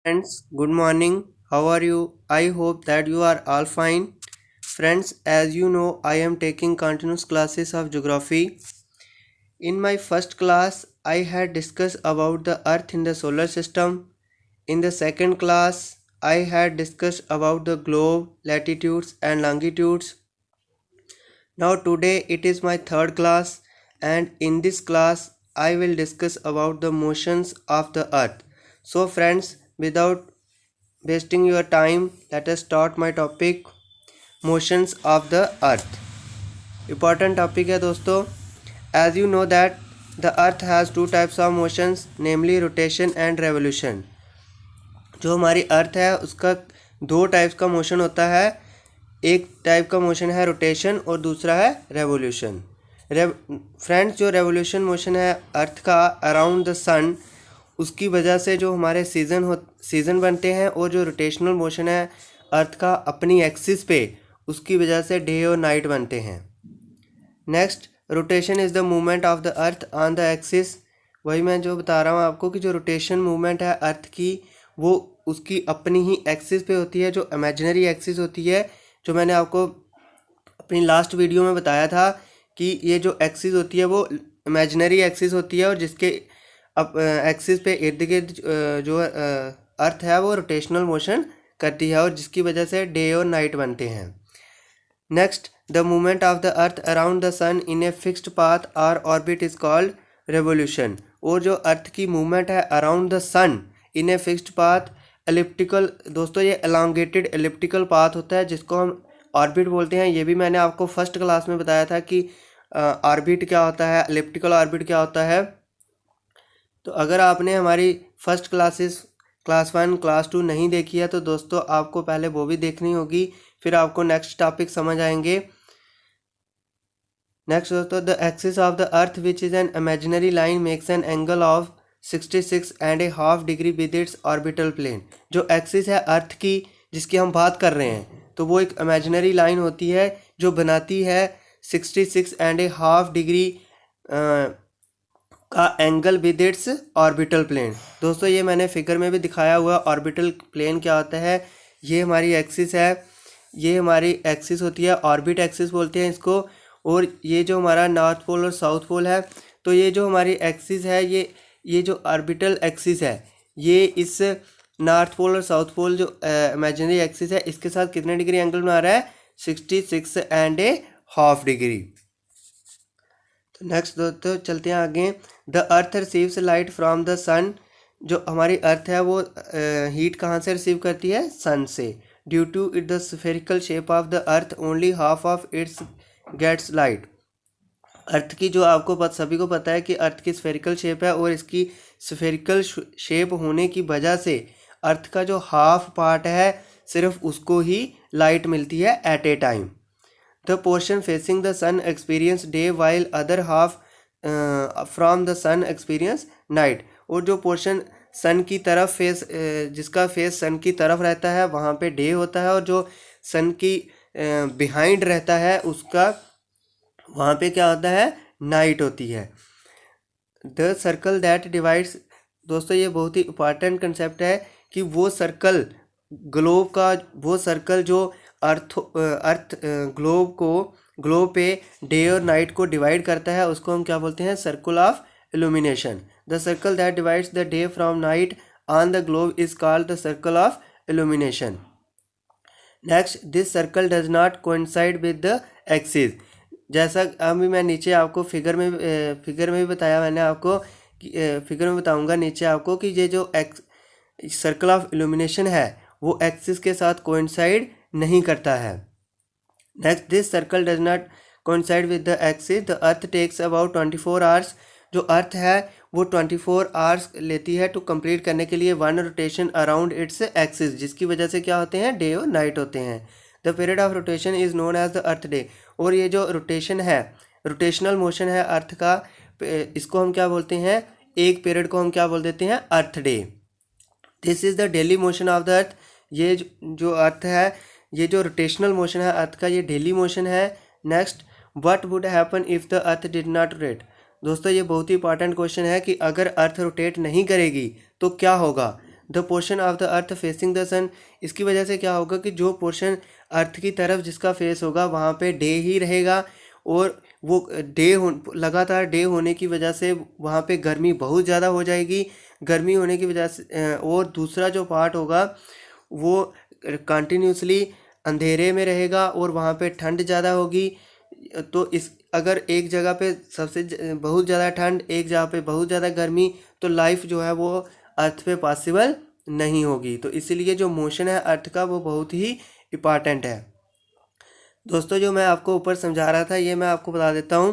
Friends, good morning. How are you? I hope that you are all fine. Friends, as you know, I am taking continuous classes of geography. In my first class, I had discussed about the earth in the solar system. In the second class, I had discussed about the globe, latitudes and longitudes. Now today it is my third class, and in this class I will discuss about the motions of the earth. So friends, without wasting your time, let us start my topic, motions of the earth. Important topic है दोस्तों. As you know that the earth has two types of motions, namely rotation and revolution. जो हमारी अर्थ है उसका दो types का motion होता है. एक टाइप का मोशन है रोटेशन और दूसरा है रेवोल्यूशन. फ्रेंड्स, जो रेवोल्यूशन मोशन है अर्थ का अराउंड द सन, उसकी वजह से जो हमारे सीज़न बनते हैं, और जो रोटेशनल मोशन है अर्थ का अपनी एक्सिस पे, उसकी वजह से डे और नाइट बनते हैं. Next, rotation is the movement of the earth on the axis. वही मैं जो बता रहा हूँ आपको कि जो रोटेशन मूवमेंट है अर्थ की, वो उसकी अपनी ही एक्सिस पे होती है, जो इमेजिनरी एक्सिस होती है. जो मैंने आपको अपनी लास्ट वीडियो में बताया था कि ये जो एक्सिस होती है वो इमेजिनरी एक्सिस होती है, और जिसके अब एक्सिस पे इर्द गिर्द जो अर्थ है वो रोटेशनल मोशन करती है, और जिसकी वजह से डे और नाइट बनते हैं. Next, the movement of the earth around the sun in a fixed path और ऑर्बिट इज कॉल्ड रेवोल्यूशन. और जो अर्थ की मूवमेंट है around the sun in a fixed path, elliptical, दोस्तों ये एलोंगेटेड एलिप्टिकल पाथ होता है, जिसको हम ऑर्बिट बोलते हैं. ये भी मैंने आपको फर्स्ट क्लास में बताया था कि ऑर्बिट क्या होता है, एलिप्टिकल ऑर्बिट क्या होता है. तो अगर आपने हमारी फर्स्ट क्लासेस क्लास 1 क्लास 2 नहीं देखी है तो दोस्तों आपको पहले वो भी देखनी होगी, फिर आपको नेक्स्ट टॉपिक समझ आएंगे. नेक्स्ट दोस्तों, the axis of the earth which is an imaginary line makes an angle of 66.5 degree with its orbital plane. जो एक्सिस है अर्थ की जिसकी हम बात कर रहे हैं, तो वो एक इमेजिनरी लाइन होती है जो बनाती है 66.5 डिग्री का angle with its orbital plane. दोस्तों ये मैंने फिगर में भी दिखाया हुआ. ऑर्बिटल प्लेन क्या होता है, ये हमारी एक्सिस है, ये हमारी एक्सिस होती है, ऑर्बिट एक्सिस बोलते हैं इसको. और ये जो हमारा नॉर्थ पोल और साउथ पोल है, तो ये जो हमारी एक्सिस है, ये जो ऑर्बिटल एक्सिस है, ये इस नॉर्थ पोल और साउथ पोल जो इमेजिनरी एक्सिस है, इसके साथ कितने डिग्री एंगल बना रहा है, 66.5 डिग्री. तो नेक्स्ट दोस्तों चलते हैं आगे. The earth receives light from the sun. जो हमारी अर्थ है वो हीट कहाँ से रिसीव करती है, सन से. Due to it the spherical shape of the earth only half of its gets light. Earth की जो आपको सभी को पता है कि अर्थ की स्फेरिकल शेप है, और इसकी स्फेरिकल शेप होने की वजह से अर्थ का जो हाफ पार्ट है सिर्फ उसको ही लाइट मिलती है at a time. The portion facing the sun experience day while other half from the sun experience night. और जो पोर्शन सन की तरफ जिसका फेस सन की तरफ रहता है वहाँ पे डे होता है, और जो सन की बिहाइंड रहता है उसका वहाँ पे क्या होता है, नाइट होती है. The circle that divides. दोस्तों ये बहुत ही इंपॉर्टेंट कंसेप्ट है कि वो सर्कल ग्लोब का, वो सर्कल जो अर्थ ग्लोब पे डे और नाइट को डिवाइड करता है, उसको हम क्या बोलते हैं, circle of illumination. The circle that divides the day from night on the globe is called the circle of illumination. Next, this circle does not coincide with the axis. जैसा अभी मैं नीचे आपको फिगर में भी बताया मैंने आपको, फिगर में बताऊंगा नीचे आपको कि ये जो सर्कल ऑफ इल्यूमिनेशन है वो एक्सिस के साथ कोइंसाइड नहीं करता है. Next, this circle does not coincide with the axis. The earth takes about 24 hours. जो अर्थ है वो 24 आवर्स लेती है टू कंप्लीट करने के लिए one rotation around its axis, जिसकी वजह से क्या होते हैं, डे और नाइट होते हैं. The period of rotation is known as the earth day. और ये जो रोटेशन है, रोटेशनल मोशन है अर्थ का, इसको हम क्या बोलते हैं, एक पीरियड को हम क्या बोल देते हैं, earth day. This is the daily motion of the earth. ये जो अर्थ है, ये जो रोटेशनल मोशन है अर्थ का, ये डेली मोशन है. Next, what would happen if the earth did not rotate. दोस्तों ये बहुत ही इंपॉर्टेंट क्वेश्चन है कि अगर अर्थ रोटेट नहीं करेगी तो क्या होगा. The portion of the earth facing the sun. इसकी वजह से क्या होगा कि जो पोर्शन अर्थ की तरफ जिसका फेस होगा वहाँ पे डे ही रहेगा, और वो लगातार डे होने की वजह से वहाँ पे गर्मी बहुत ज़्यादा हो जाएगी। गर्मी होने की वजह से और दूसरा जो पार्ट होगा वो कंटिन्यूसली अंधेरे में रहेगा और वहाँ पे ठंड ज़्यादा होगी। तो इस अगर एक जगह पे बहुत ज़्यादा ठंड, एक जगह पे बहुत ज़्यादा गर्मी, तो लाइफ जो है वो अर्थ पे पॉसिबल नहीं होगी। तो इसीलिए जो मोशन है अर्थ का वो बहुत ही इम्पॉर्टेंट है। दोस्तों जो मैं आपको ऊपर समझा रहा था ये मैं आपको बता देता हूँ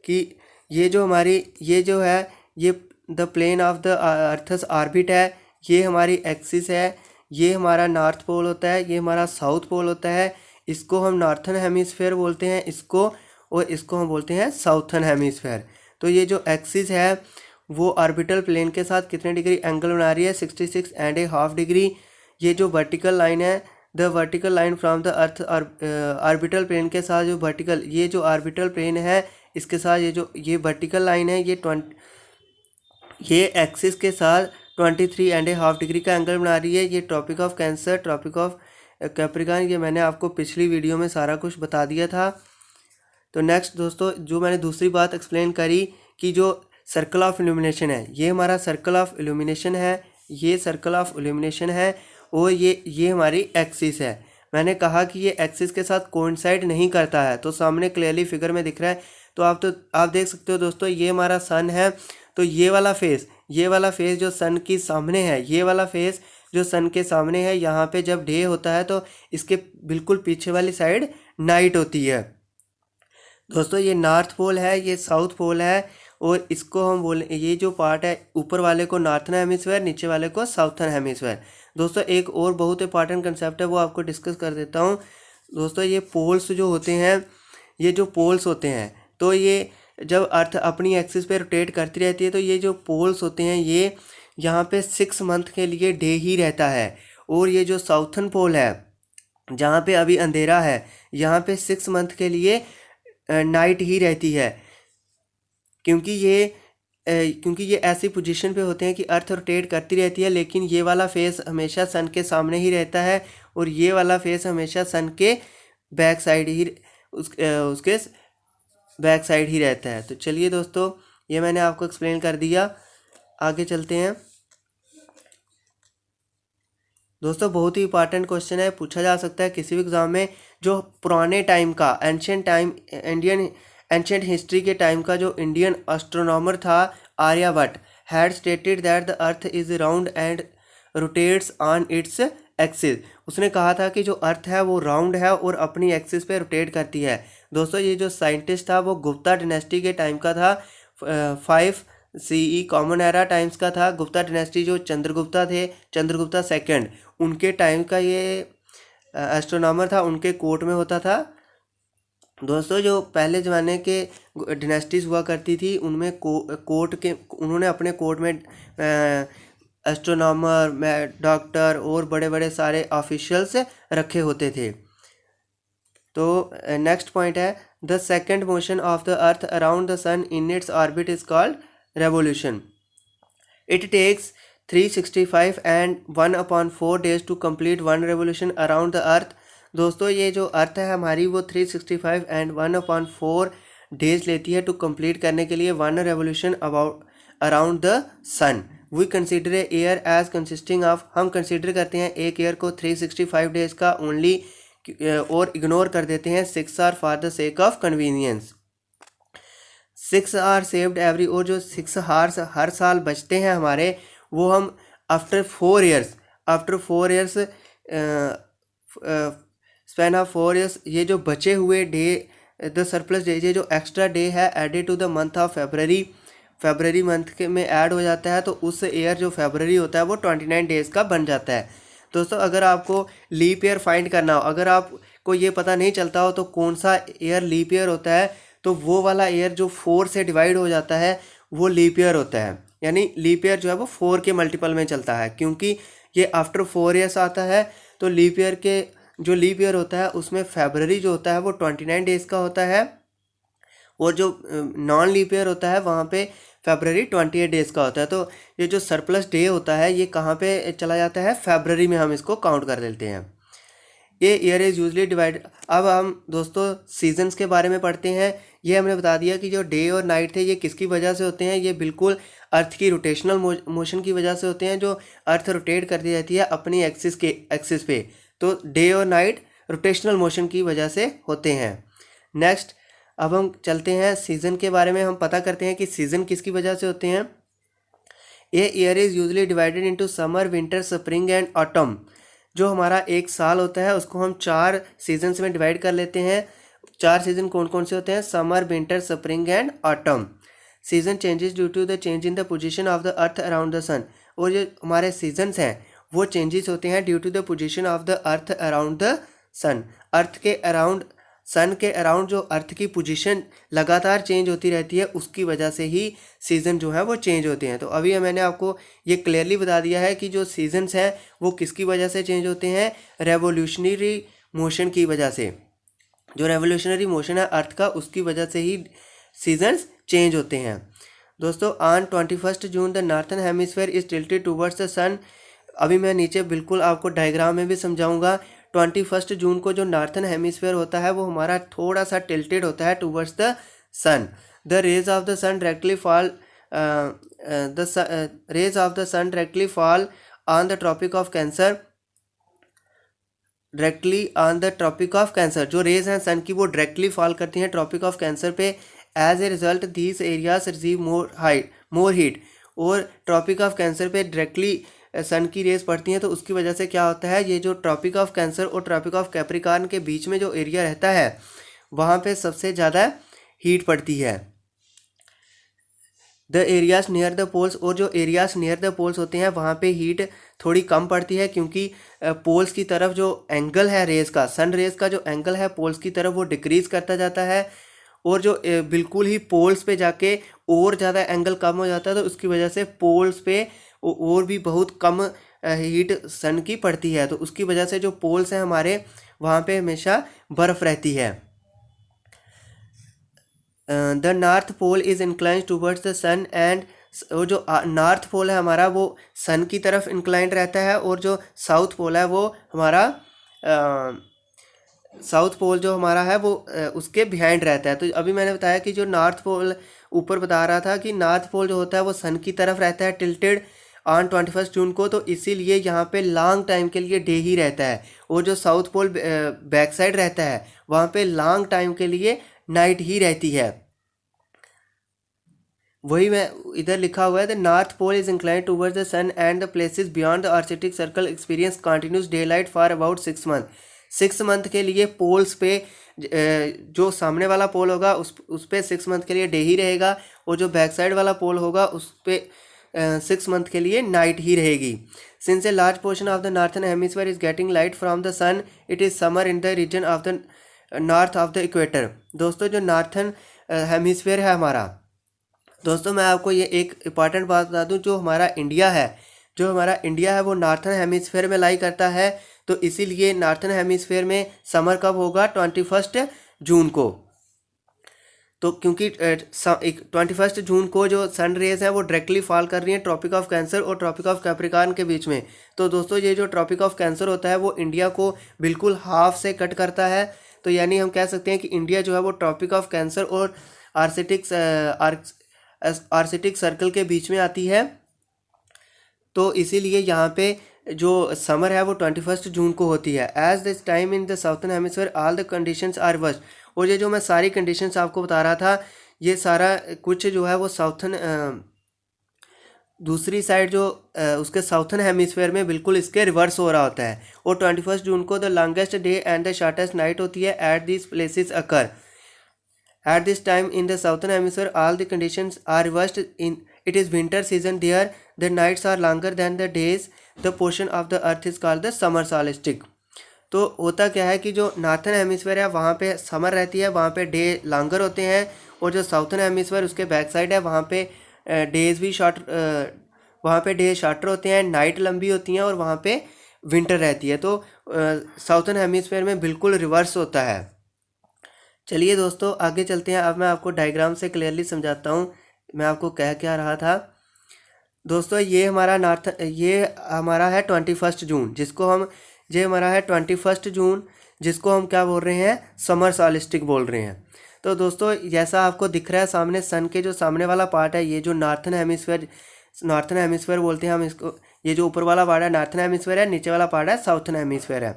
कि ये जो है ये the plane of the earth's orbit है, ये हमारी एक्सिस है, ये हमारा नॉर्थ पोल होता है, ये हमारा साउथ पोल होता है। इसको हम नॉर्थन हेमिस्फेयर बोलते हैं और इसको हम बोलते हैं साउथर्न हेमिस्फेयर। तो ये जो एक्सिस है वो ऑर्बिटल प्लेन के साथ कितने डिग्री एंगल बना रही है, 66.5 डिग्री। ये जो वर्टिकल लाइन है, the vertical line from the earth orbital plane के साथ जो ये जो ऑर्बिटल प्लेन है इसके साथ ये वर्टिकल लाइन है, ये एक्सिस के साथ 23.5 डिग्री का एंगल बना रही है। ये Tropic of Cancer, Tropic of Capricorn, ये मैंने आपको पिछली वीडियो में सारा कुछ बता दिया था। तो नेक्स्ट दोस्तों जो मैंने दूसरी बात एक्सप्लेन करी कि जो सर्कल ऑफ इल्यूमिनेशन है, ये हमारा सर्कल ऑफ इल्यूमिनेशन है, ये सर्कल ऑफ इल्यूमिनेशन है, और ये हमारी एक्सिस है। मैंने कहा कि ये एक्सिस के साथ कोइंसाइड नहीं करता है, तो सामने क्लियरली फिगर में दिख रहा है। तो आप देख सकते हो दोस्तों, ये हमारा सन है, तो ये वाला फेस जो सन की सामने है, ये वाला फेस जो सन के सामने है, यहाँ पे जब डे होता है तो इसके बिल्कुल पीछे वाली साइड नाइट होती है। दोस्तों ये नॉर्थ पोल है, ये साउथ पोल है, और इसको हम ये जो पार्ट है ऊपर वाले को नॉर्थन हेमिस्फीयर, नीचे वाले को साउथर्न हेमिस्फीयर। दोस्तों एक और बहुत इंपॉर्टेंट कंसेप्ट है वो आपको डिस्कस कर देता हूँ। दोस्तों ये पोल्स जो होते हैं, ये जो पोल्स होते हैं, तो ये जब अर्थ अपनी एक्सिस पे रोटेट करती रहती है तो ये जो पोल्स होते हैं ये यहाँ पे 6 मंथ के लिए डे ही रहता है, और ये जो साउथर्न पोल है जहाँ पे अभी अंधेरा है, यहाँ पे 6 मंथ के लिए नाइट ही रहती है, क्योंकि ये ऐसी पोजीशन पे होते हैं कि अर्थ रोटेट करती रहती है, लेकिन ये वाला फेस हमेशा सन के सामने ही रहता है, और ये वाला फेस हमेशा सन के बैक साइड ही उसके बैक साइड ही रहता है। तो चलिए दोस्तों ये मैंने आपको एक्सप्लेन कर दिया, आगे चलते हैं। दोस्तों बहुत ही इंपॉर्टेंट क्वेश्चन है, पूछा जा सकता है किसी भी एग्जाम में। जो पुराने टाइम का एंशिएंट हिस्ट्री के टाइम का जो इंडियन एस्ट्रोनॉमर था Aryabhata, had stated that the earth is round and rotates on its axis. उसने कहा था कि जो अर्थ है वो राउंड है और अपनी एक्सिस पे रोटेट करती है। दोस्तों ये जो साइंटिस्ट था वो गुप्ता डायनेस्टी के टाइम का था, 5 CE कॉमन एरा टाइम्स का था। गुप्ता डायनेस्टी जो चंद्रगुप्ता थे, चंद्रगुप्ता सेकंड, उनके टाइम का ये एस्ट्रोनॉमर था, उनके कोर्ट में होता था। दोस्तों जो पहले ज़माने के डायनेस्टीज हुआ करती थी उनमें उन्होंने अपने कोर्ट में एस्ट्रोनॉमर, डॉक्टर और बड़े बड़े सारे ऑफिशियल्स रखे होते थे। तो नेक्स्ट पॉइंट है, the second motion of the earth around the sun in its orbit is called revolution. It takes 365 and 1/4 days to complete 1 revolution around the earth. दोस्तों ये जो अर्थ है हमारी वो 365 and 1/4 डेज लेती है टू कंप्लीट करने के लिए 1 revolution around the sun. We consider a year as consisting of, हम कंसिडर करते हैं एक ईयर को 365 डेज का ओनली, और इग्नोर कर देते हैं 6 hour for the sake of convenience. 6 hour saved every, और जो 6 आवर्स हर साल बचते हैं हमारे, वो हम after 4 years span of 4 years, ये जो बचे हुए डे, द सरप्लस डे, ये जो एक्स्ट्रा डे है added to the month of February month के में ऐड हो जाता है, तो उस ईयर जो फरवरी होता है वो 29 डेज़ का बन जाता है। दोस्तों अगर आपको लीप ईयर फाइंड करना हो, अगर आपको ये पता नहीं चलता हो तो कौन सा ईयर लीप ईयर होता है, तो वो वाला ईयर जो 4 से डिवाइड हो जाता है वो लीप ईयर होता है। यानी लीप ईयर जो है वो 4 के मल्टीपल में चलता है, क्योंकि ये आफ्टर 4 ईयर्स आता है। तो लीप ईयर होता है उसमें फरवरी जो होता है वो 29 डेज़ का होता है, और जो नॉन लीप ईयर होता है वहाँ पे फरवरी 28 डेज़ का होता है। तो ये जो सरप्लस डे होता है ये कहाँ पे चला जाता है, फरवरी में हम इसको काउंट कर लेते हैं। ये ईयर इज़ यूजली डिवाइड। अब हम दोस्तों सीजन्स के बारे में पढ़ते हैं। ये हमने बता दिया कि जो डे और नाइट थे ये किसकी वजह से होते हैं, ये बिल्कुल अर्थ की रोटेशनल मोशन की वजह से होते हैं, जो अर्थ रोटेट करती रहती है अपनी एक्सिस पे। तो डे और नाइट रोटेशनल मोशन की वजह से होते हैं। नेक्स्ट अब हम चलते हैं सीज़न के बारे में, हम पता करते हैं कि सीज़न किसकी वजह से होते हैं। A year is usually divided into summer, winter, spring and autumn. जो हमारा एक साल होता है उसको हम 4 सीजन्स में डिवाइड कर लेते हैं। 4 सीज़न कौन कौन से होते हैं, summer, winter, spring and autumn. Season changes due to the change in the position of the earth around the sun. और जो हमारे सीजन्स हैं वो चेंजेस होते हैं due to the position of the earth around the sun. Earth के around, सन के around जो अर्थ की पोजीशन लगातार चेंज होती रहती है उसकी वजह से ही सीज़न जो है वो चेंज होते हैं। तो अभी मैंने आपको ये क्लियरली बता दिया है कि जो सीजन्स हैं वो किसकी वजह से चेंज होते हैं, रेवोल्यूशनरी मोशन की वजह से। जो रेवोल्यूशनरी मोशन है अर्थ का उसकी वजह से ही सीजन्स चेंज होते हैं। दोस्तों on 21 June the northern hemisphere is tilted towards the sun. अभी मैं नीचे बिल्कुल आपको डायग्राम में भी समझाऊंगा। 21 जून को जो नॉर्थन हेमिस्फीयर होता है वो हमारा थोड़ा सा टिल्टेड होता है towards the sun. The rays of the sun directly fall rays of the sun directly fall on the tropic of Cancer. Directly on the tropic of Cancer, जो रेज हैं सन की वो डायरेक्टली फॉल करती हैं Tropic of Cancer पे। As a result these areas receive more heat. और Tropic of Cancer पे directly sun की रेज पड़ती हैं तो उसकी वजह से क्या होता है, ये जो ट्रॉपिक ऑफ कैंसर और ट्रॉपिक ऑफ कैप्रिकॉर्न के बीच में जो एरिया रहता है वहाँ पे सबसे ज़्यादा हीट पड़ती है। The areas near the poles, और जो एरियाज नियर द पोल्स होते हैं वहाँ पे हीट थोड़ी कम पड़ती है क्योंकि पोल्स की तरफ जो एंगल है रेज का, सन रेज का जो एंगल है पोल्स की तरफ वो डिक्रीज करता जाता है। और जो बिल्कुल ही पोल्स पे जाके और ज़्यादा एंगल कम हो जाता है तो उसकी वजह से पोल्स पे और भी बहुत कम हीट सन की पड़ती है। तो उसकी वजह से जो पोल्स हैं हमारे वहाँ पे हमेशा बर्फ़ रहती है। The north pole is inclined towards the sun and, वो जो नॉर्थ पोल है हमारा वो सन की तरफ इंक्लाइंड रहता है और जो साउथ पोल है वो हमारा साउथ पोल जो हमारा है वो उसके बिहाइंड रहता है। तो अभी मैंने बताया कि जो नॉर्थ पोल ऊपर बता रहा था कि नॉर्थ पोल जो होता है वो सन की तरफ रहता है टिल्टेड ऑन 21 जून को, तो इसीलिए यहाँ पे लॉन्ग टाइम के लिए डे ही रहता है। और जो साउथ पोल बैक साइड रहता है वहाँ पे लॉन्ग टाइम के लिए नाइट ही रहती है। वही मैं इधर लिखा हुआ है, the north pole is inclined towards the sun and the places beyond the Arctic Circle experience continuous day light for about 6 month. 6 month के लिए पोल्स पे जो सामने वाला पोल होगा उस पे 6 मंथ के लिए डे ही रहेगा और जो बैक साइड वाला पोल होगा उस पे 6 मंथ के लिए नाइट ही रहेगी। Since a large portion of the northern hemisphere is getting light from the sun, it is summer in the region of the north of the equator. दोस्तों जो नॉर्थन हेमिस्फीयर है हमारा, दोस्तों मैं आपको ये एक इम्पॉर्टेंट बात बता दूं, जो हमारा इंडिया है वो नॉर्थन हेमिस्फीयर में लाई करता है। तो इसीलिए नॉर्थन हेमिस्फीयर में समर कब होगा, 21 जून को। तो क्योंकि 21 जून को जो सन रेज है वो डायरेक्टली फॉल कर रही हैं ट्रॉपिक ऑफ कैंसर और ट्रॉपिक ऑफ कैप्रिकॉर्न के बीच में। तो दोस्तों ये जो ट्रॉपिक ऑफ कैंसर होता है वो इंडिया को बिल्कुल हाफ से कट करता है। तो यानी हम कह सकते हैं कि इंडिया जो है वो ट्रॉपिक ऑफ कैंसर और आर्कटिक सर्कल के बीच में आती है। तो इसीलिए यहाँ पे जो समर है वो 21 जून को होती है। As this time in the southern hemisphere all the conditions are worst. और ये जो मैं सारी कंडीशंस आपको बता रहा था ये सारा कुछ जो है वो साउथर्न दूसरी साइड जो उसके साउथर्न हेमिस्फीयर में बिल्कुल इसके रिवर्स हो रहा होता है। और 21 जून को the longest day and the shortest night होती है at this places occur. At this time in the southern hemisphere, all the conditions are reversed. It is winter season there. The nights are longer than the days. The portion of the earth is called the summer solstice. तो होता क्या है कि जो northern hemisphere है वहाँ पे summer रहती है, वहाँ पे डे लॉन्गर होते हैं। और जो साउथर्न हेमिस्फीयर उसके बैक साइड है वहाँ पे डेज भी वहाँ पे डे शॉर्टर होते हैं, नाइट लंबी होती हैं और वहाँ पे विंटर रहती है। तो साउथर्न हेमिस्फीयर में बिल्कुल रिवर्स होता है। चलिए दोस्तों आगे चलते हैं। अब मैं आपको डायग्राम से क्लियरली समझाता हूँ मैं आपको कह क्या रहा था दोस्तों, ये हमारा है 21 जून, जिसको हम ये हमारा है 21 जून, जिसको हम क्या बोल रहे हैं, समर सॉलिस्टिक बोल रहे हैं। तो दोस्तों जैसा आपको दिख रहा है सामने, सन के जो सामने वाला पार्ट है, ये जो नॉर्थन हेमिस्फेयर बोलते हैं हम इसको। ये जो ऊपर वाला पार्ट है नॉर्थन हेमिस्फेयर है, नीचे वाला पार्ट है साउथर्न हेमिस्फेयर है।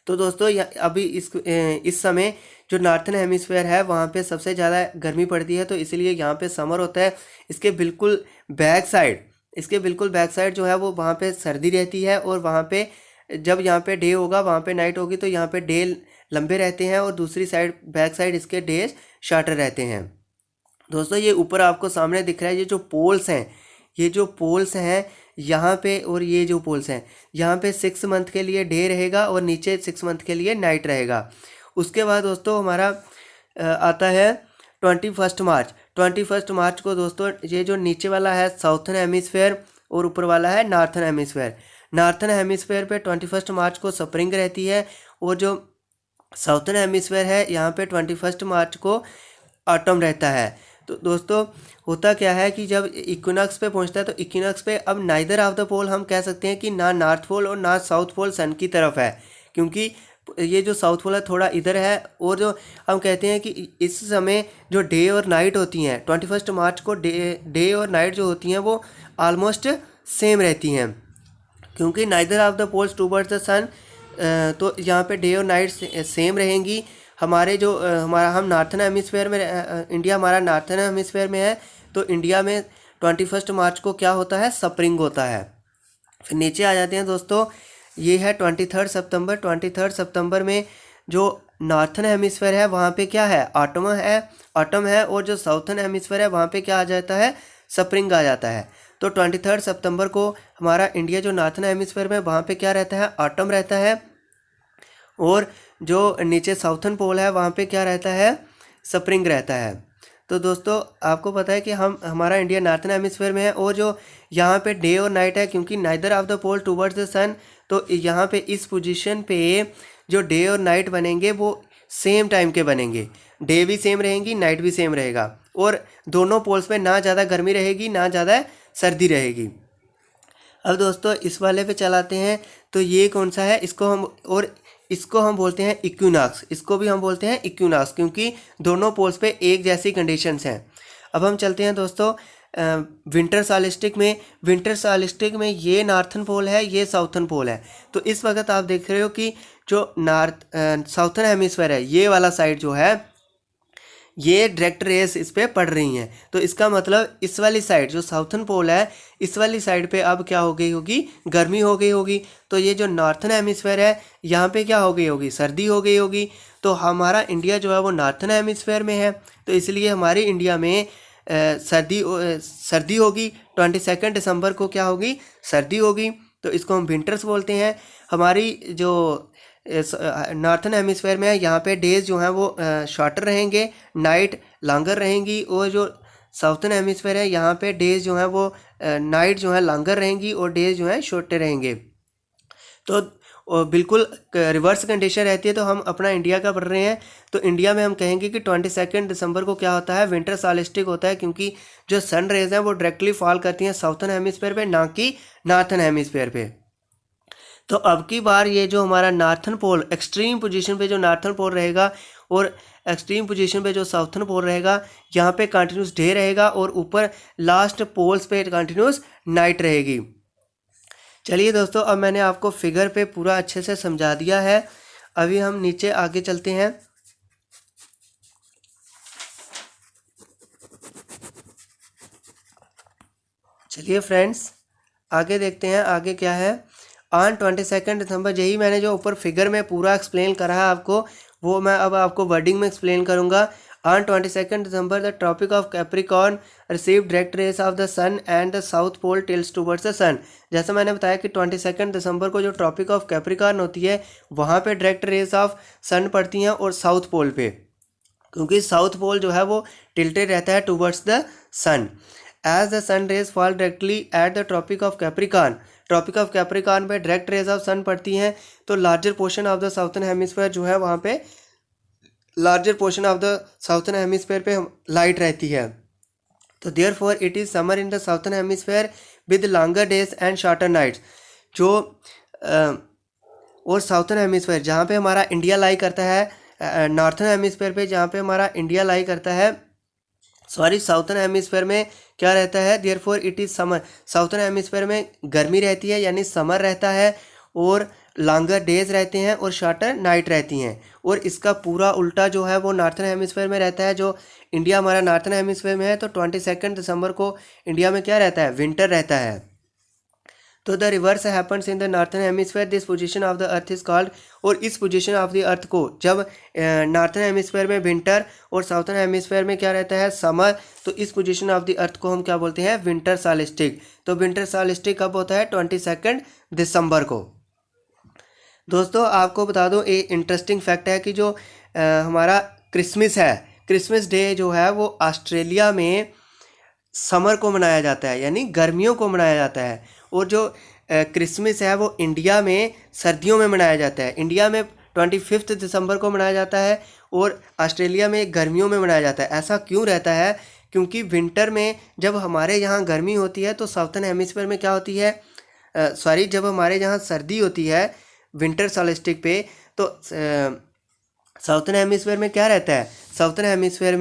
तो दोस्तों अभी इस समय जो नॉर्थन हेमिस्फेयर है वहाँ पे सबसे ज़्यादा गर्मी पड़ती है, तो इसलिए यहाँ पे समर होता है। इसके बिल्कुल बैक साइड जो है वो वहाँ पे सर्दी रहती है, और वहाँ पे जब यहाँ पे डे होगा वहाँ पे नाइट होगी, तो यहाँ पे डे लंबे रहते हैं और दूसरी साइड बैक साइड इसके डे शॉर्टर रहते हैं। दोस्तों ये ऊपर आपको सामने दिख रहा है, ये जो पोल्स हैं यहाँ पे, और ये जो पोल्स हैं यहाँ पे 6 मंथ के लिए डे रहेगा और नीचे 6 मंथ के लिए नाइट रहेगा। उसके बाद दोस्तों हमारा आता है 21 मार्च को दोस्तों, ये जो नीचे वाला है साउथर्न हेमिस्फेयर और ऊपर वाला है नॉर्थन हेमिस्फेयर पे 21 मार्च को स्प्रिंग रहती है, और जो साउथर्न हेमिस्फेयर है यहाँ पे 21 मार्च को ऑटम रहता है। तो दोस्तों होता क्या है कि जब इक्विनॉक्स पे पहुंचता है, तो इक्विनॉक्स पे अब नाइदर ऑफ द पोल हम कह सकते हैं कि ना नॉर्थ पोल और ना साउथ पोल सन की तरफ है, क्योंकि ये जो साउथ पोल है थोड़ा इधर है, और जो हम कहते हैं कि इस समय जो डे और नाइट होती हैं 21 मार्च को डे और नाइट जो होती हैं वो ऑलमोस्ट सेम रहती हैं, क्योंकि neither of the poles towards the sun. तो यहाँ पे डे और नाइट सेम रहेंगी। हम नॉर्थन हेमिस्फेयर में इंडिया हमारा नॉर्थन हेमिस्फेयर में है, तो इंडिया में 21 मार्च को क्या होता है, स्प्रिंग होता है। फिर नीचे आ जाते हैं दोस्तों, ये है 23 सितंबर में जो नॉर्थन हेमिस्फेयर है वहाँ पे क्या है, ऑटम है, और जो साउथर्न हेमिस्फेयर है वहाँ पे क्या आ जाता है, स्प्रिंग आ जाता है। तो 23 सितंबर को हमारा इंडिया जो नॉर्थन हेमिस्फेयर में वहाँ पे क्या रहता है, ऑटम रहता है, और जो नीचे साउथर्न पोल है वहाँ पे क्या रहता है, स्प्रिंग रहता है। तो दोस्तों आपको पता है कि हमारा इंडिया नॉर्थन हेमिस्फेयर में है, और जो यहाँ पे डे और नाइट है, क्योंकि neither of the pole towards the sun, तो यहाँ पे इस पोजीशन पे जो डे और नाइट बनेंगे वो सेम टाइम के बनेंगे, डे भी सेम रहेंगी, नाइट भी सेम रहेगा, और दोनों पोल्स पे ना ज़्यादा गर्मी रहेगी ना ज़्यादा सर्दी रहेगी। अब दोस्तों इस वाले पे चलाते हैं, तो ये कौन सा है, इसको हम बोलते हैं इक्विनॉक्स, इसको भी हम बोलते हैं इक्विनॉक्स, क्योंकि दोनों पोल्स पे एक जैसी कंडीशंस हैं। अब हम चलते हैं दोस्तों विंटर सॉलिस्टिक में ये नॉर्थन पोल है, ये साउथर्न पोल है। तो इस वक्त आप देख रहे हो कि जो साउथर्न हेमिस्फेयर है, ये वाला साइड जो है, ये डायरेक्ट रेस इस पे पड़ रही हैं। तो इसका मतलब इस वाली साइड जो साउथर्न पोल है, इस वाली साइड पे अब क्या हो गई होगी, गर्मी हो गई होगी। तो ये जो नॉर्थन हेमिस्फेयर है यहाँ पे क्या हो गई होगी, सर्दी हो गई होगी। तो हमारा इंडिया जो है वो नॉर्थन हेमिस्फेयर में है, तो इसलिए हमारी इंडिया में सर्दी होगी। 22 दिसंबर को क्या होगी, सर्दी होगी। तो इसको हम विंटर्स बोलते हैं। हमारी जो नॉर्थन हेमिस्फेयर में है यहाँ पे डेज जो हैं वो शॉर्टर रहेंगे, नाइट लॉन्गर रहेंगी, और जो साउथर्न हेमिस्फेयर है यहाँ पे डेज जो हैं वो नाइट जो है लॉन्गर रहेंगी और डेज जो हैं शॉर्टर रहेंगे। तो बिल्कुल रिवर्स कंडीशन रहती है। तो हम अपना इंडिया का पढ़ रहे हैं, तो इंडिया में हम कहेंगे कि 22 दिसंबर को क्या होता है, विंटर सॉलिस्टिक होता है, क्योंकि जो सन रेज हैं वो डायरेक्टली फॉल करती हैं साउथर्न हेमिस्फेयर पे, ना कि नॉर्थन हेमिस्फेयर पे। तो अब की बार ये जो हमारा नॉर्थन पोल एक्सट्रीम पोजीशन पे जो नॉर्थन पोल रहेगा और एक्सट्रीम पोजीशन पे जो साउथर्न पोल रहेगा, यहाँ पे कंटिन्यूस डे रहेगा और ऊपर लास्ट पोल्स पे कंटिन्यूस नाइट रहेगी। चलिए दोस्तों, अब मैंने आपको फिगर पे पूरा अच्छे से समझा दिया है। अभी हम नीचे आगे चलते हैं। चलिए फ्रेंड्स आगे देखते हैं, आगे क्या है। ऑन 22 दिसंबर, यही मैंने जो ऊपर फिगर में पूरा एक्सप्लेन करा है आपको, वो मैं अब आपको वर्डिंग में एक्सप्लेन करूँगा। On 22 December the tropic of Capricorn receive direct rays of the sun and the south pole tilts towards the sun. जैसा मैंने बताया कि 22 दिसंबर को जो ट्रॉपिक ऑफ कैप्रिकॉर्न होती है वहाँ पे डायरेक्ट रेस ऑफ सन पड़ती हैं, और साउथ पोल पे, क्योंकि साउथ पोल जो है वो टिल्टेड रहता है towards the sun. As the sun rays fall directly at the tropic of Capricorn पे डायरेक्ट रेज ऑफ सन पड़ती हैं, तो larger portion of the southern hemisphere जो है वहाँ पे larger portion of the southern hemisphere पे लाइट रहती है। तो therefore it is summer in the southern hemisphere with longer days and shorter nights. जो और साउथर्न हेमिस्फेयर जहाँ पे हमारा इंडिया लाई करता है, नॉर्थर्न हेमिस्फेयर पे जहाँ पे हमारा इंडिया लाई करता है, सॉरी साउथर्न हेमिस्फेयर में क्या रहता है, therefore it is summer. Southern hemisphere में गर्मी रहती है यानी समर रहता है, और लॉन्गर डेज रहते हैं और शॉर्टर नाइट रहती हैं। और इसका पूरा उल्टा जो है वो नॉर्थर्न हेमिस्फेयर में रहता है। जो इंडिया हमारा नॉर्थर्न हेमिस्फेयर में है, तो 22 दिसंबर को इंडिया में क्या रहता है, विंटर रहता है। तो the reverse happens in the northern hemisphere, this position of the earth is called. और इस पोजीशन ऑफ द अर्थ को जब नॉर्थर्न हेमिस्फेयर में विंटर और साउथर्न हेमिस्फेयर में क्या रहता है, समर, तो इस पोजीशन ऑफ द अर्थ को हम क्या बोलते हैं, विंटर सॉल्स्टिस। तो विंटर सॉल्स्टिस कब होता है, 22 दिसंबर को। दोस्तों आपको बता दूं एक इंटरेस्टिंग फैक्ट है कि जो हमारा क्रिसमस है, क्रिसमस डे जो है वो ऑस्ट्रेलिया में समर को मनाया जाता है यानी गर्मियों को मनाया जाता है, और जो क्रिसमस है वो इंडिया में सर्दियों में मनाया जाता है। इंडिया में 25 दिसंबर को मनाया जाता है और ऑस्ट्रेलिया में गर्मियों में मनाया जाता है। ऐसा क्यों रहता है, क्योंकि विंटर में जब हमारे यहाँ गर्मी होती है तो साउथर्न हेमिस्फीयर में क्या होती है, जब हमारे यहाँ सर्दी होती है विंटर सॉल्स्टिस पे, तो साउथर्न हेमिस्फीयर में क्या रहता है, साउथर्न हेमिस्फीयर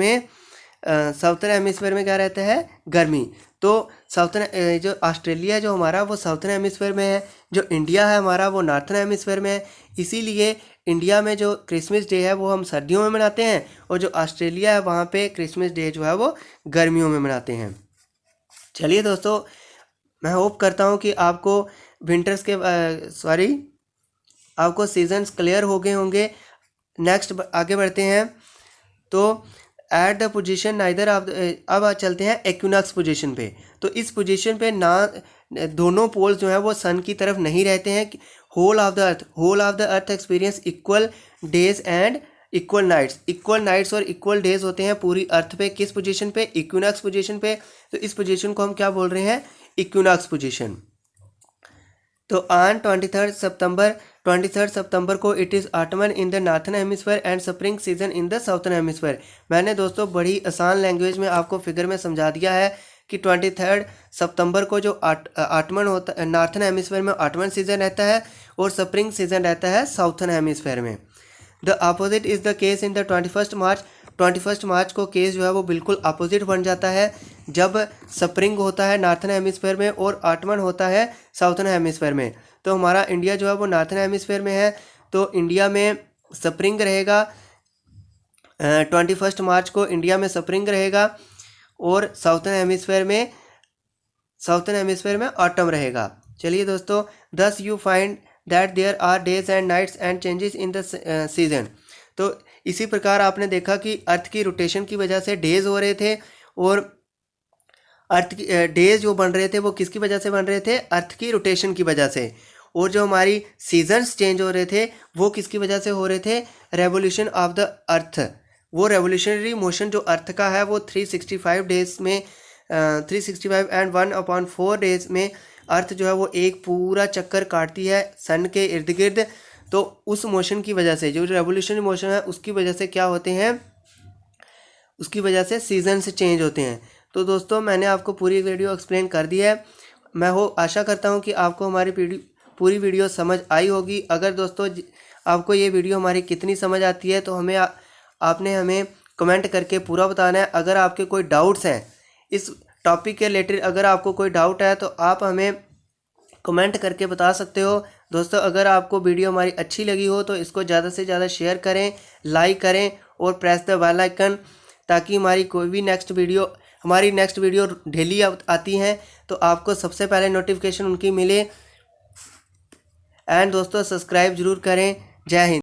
में क्या रहता है, गर्मी। तो साउथर्न जो ऑस्ट्रेलिया जो हमारा वो साउथर्न हेमिस्फीयर में है, जो इंडिया है हमारा वो नॉर्थर्न हेमिस्फीयर में है। इसीलिए इंडिया में जो क्रिसमस डे है वो हम सर्दियों में मनाते हैं, और जो ऑस्ट्रेलिया है वहाँ पे क्रिसमस डे जो है वो गर्मियों में मनाते हैं। चलिए दोस्तों, मैं होप करता हूँ कि आपको विंटर्स के आपको सीजन्स क्लियर हो गए होंगे। नेक्स्ट आगे बढ़ते हैं। तो at the position neither of, अब चलते हैं इक्विनॉक्स पोजीशन पे। तो इस पोजीशन पे ना दोनों पोल्स जो है वो सन की तरफ नहीं रहते हैं। Whole of the earth experience equal days and equal nights और इक्वल डेज होते हैं पूरी अर्थ पे। किस पोजीशन पे, इक्विनॉक्स पोजीशन पे। तो इस पोजीशन को हम क्या बोल रहे हैं, इक्विनॉक्स पोजीशन। तो ऑन 23 सितंबर को it is ottoman in the northern hemisphere and spring season in the southern hemisphere. मैंने दोस्तों बड़ी आसान लैंग्वेज में आपको फिगर में समझा दिया है कि 23 सितंबर को जो ऑटमन होता है नॉर्थर्न हेमिस्फीयर में, ऑटमन सीजन रहता है और स्प्रिंग सीजन रहता है साउथर्न हेमिस्फीयर में। The opposite is the case in the 21 मार्च को केस जो है वो बिल्कुल अपोजिट बन जाता है, जब स्प्रिंग होता है नॉर्थर्न हेमिस्फीयर में और ऑटमन होता है साउथर्न हेमिस्फीयर में। तो हमारा इंडिया जो है वो नॉर्थर्न हेमिस्फीयर में है, तो इंडिया में स्प्रिंग रहेगा। 21 मार्च को इंडिया में स्प्रिंग रहेगा और साउथर्न हेमिस्फीयर में ऑटम रहेगा। चलिए दोस्तों, thus you find that there are days and nights and changes in the season. तो इसी प्रकार आपने देखा कि अर्थ की रोटेशन की वजह से डेज हो रहे थे, और अर्थ की डेज जो बन रहे थे वो किसकी वजह से बन रहे थे, अर्थ की रोटेशन की वजह से। और जो हमारी सीजन्स चेंज हो रहे थे वो किसकी वजह से हो रहे थे, रेवोल्यूशन ऑफ द अर्थ। वो रेवोल्यूशनरी मोशन जो अर्थ का है वो 365 डेज में 365 एंड 1/4 डेज में अर्थ जो है वो एक पूरा चक्कर काटती है सन के इर्द गिर्द। तो उस मोशन की वजह से, जो रेवोल्यूशनरी मोशन है उसकी वजह से क्या होते हैं, उसकी वजह से सीजन से चेंज होते हैं। तो दोस्तों मैंने आपको पूरी वीडियो एक्सप्लेन कर दी है। मैं आशा करता हूँ कि आपको हमारी पूरी वीडियो समझ आई होगी। अगर दोस्तों आपको ये वीडियो हमारी कितनी समझ आती है तो आपने हमें कमेंट करके पूरा बताना है। अगर आपके कोई डाउट्स हैं इस टॉपिक के रिलेटेड, अगर आपको कोई डाउट है तो आप हमें कमेंट करके बता सकते हो। दोस्तों अगर आपको वीडियो हमारी अच्छी लगी हो तो इसको ज़्यादा से ज़्यादा शेयर करें, लाइक करें और प्रेस द बेल आइकन, ताकि हमारी नेक्स्ट वीडियो डेली आती हैं तो आपको सबसे पहले नोटिफिकेशन उनकी मिले। एंड दोस्तों सब्सक्राइब ज़रूर करें। जय हिंद।